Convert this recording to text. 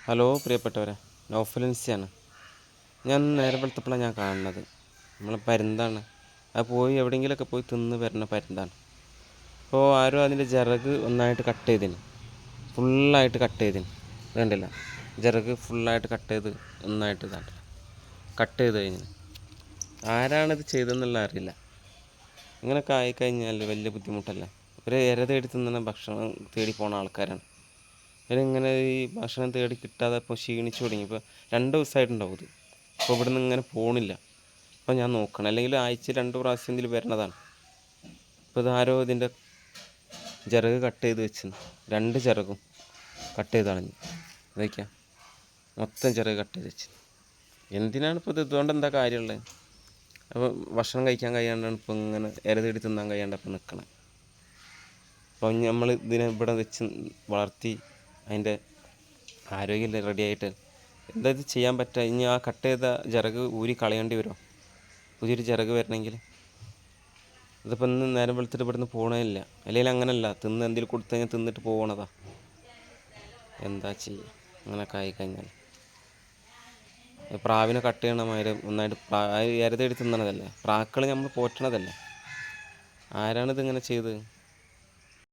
Hello പ്രിയപ്പെട്ടവരെ, നൗഫലൻസിയാണ്. ഞാൻ നേരെ വെളുത്തപ്പോഴാണ് ഞാൻ കാണുന്നത്. നമ്മൾ പരുന്താണ്. അത് പോയി എവിടെയെങ്കിലുമൊക്കെ പോയി തിന്ന് വരുന്ന പരുന്താണ്. അപ്പോൾ ആരോ അതിൻ്റെ ചിറക് ഒന്നായിട്ട് കട്ട് ചെയ്തിന്, ഫുള്ളായിട്ട് കട്ട് ചെയ്തിന്. കണ്ടില്ല, ചിറക് ഫുള്ളായിട്ട് കട്ട് ചെയ്ത് ഒന്നായിട്ട് ഇതാണ് കട്ട് ചെയ്ത് കഴിഞ്ഞ്. ആരാണിത് ചെയ്തതെന്നുള്ള അറിയില്ല. ഇങ്ങനെയൊക്കെ ആയിക്കഴിഞ്ഞാൽ വലിയ ബുദ്ധിമുട്ടല്ലേ. ഒരു ഇര തേടി തിന്നുന്ന ഭക്ഷണം തേടി പോണ ആൾക്കാരാണ്. ഇവരിങ്ങനെ ഈ ഭക്ഷണം തേടി കിട്ടാതെ ഇപ്പോൾ ക്ഷീണിച്ച് തുടങ്ങി. ഇപ്പോൾ 2 ദിവസമായിട്ടുണ്ടാവും ഇത്. അപ്പോൾ ഇവിടുന്ന് ഇങ്ങനെ പോണില്ല. അപ്പോൾ ഞാൻ നോക്കണം, അല്ലെങ്കിൽ ആഴ്ച 2 പ്രാവശ്യം ഇതിൽ വരണതാണ്. ഇപ്പോൾ ഇതാരോ ഇതിൻ്റെ ചിറക് കട്ട് ചെയ്ത് വെച്ച്, 2 ചിറകും കട്ട് ചെയ്ത് കളഞ്ഞു. ഇതൊക്കെയാ മൊത്തം ചിറക് കട്ട് ചെയ്ത് വെച്ച്. എന്തിനാണ് ഇപ്പോൾ ഇത്? ഇതുകൊണ്ട് എന്താ കാര്യമുള്ളത്? അപ്പോൾ ഭക്ഷണം കഴിക്കാൻ കഴിയാണ്ടാണ് ഇപ്പോൾ ഇങ്ങനെ ഇര തേടി തിന്നാൻ കഴിയാണ്ടപ്പോൾ നിൽക്കണം. അപ്പോൾ നമ്മൾ ഇതിനെ ഇവിടെ വെച്ച് വളർത്തി അതിൻ്റെ ആരോഗ്യം റെഡിയായിട്ട് എന്താ ഇത് ചെയ്യാൻ പറ്റുക? ഇനി ആ കട്ട് ചെയ്ത ചിറക് ഊരി കളയേണ്ടി വരുമോ പുതിയൊരു ചിറക് വരണമെങ്കിൽ? ഇതിപ്പോൾ ഇന്ന് നേരം വെളുത്തിട്ട് ഇവിടുന്ന് പോകണമില്ല. അല്ലെങ്കിൽ അങ്ങനെയല്ല, തിന്ന് എന്തെങ്കിലും കൊടുത്തു കഴിഞ്ഞാൽ തിന്നിട്ട് പോകണതാ. എന്താ ചെയ്യുക അങ്ങനെയൊക്കെ ആയിക്കഴിഞ്ഞാൽ? പ്രാവിനെ കട്ട് ചെയ്യണ മാതിരി ഒന്നായിട്ട് ഇര തേടി തിന്നണതല്ലേ. പ്രാക്കൾ നമ്മൾ പോറ്റണതല്ലേ. ആരാണിതിങ്ങനെ ചെയ്തത്?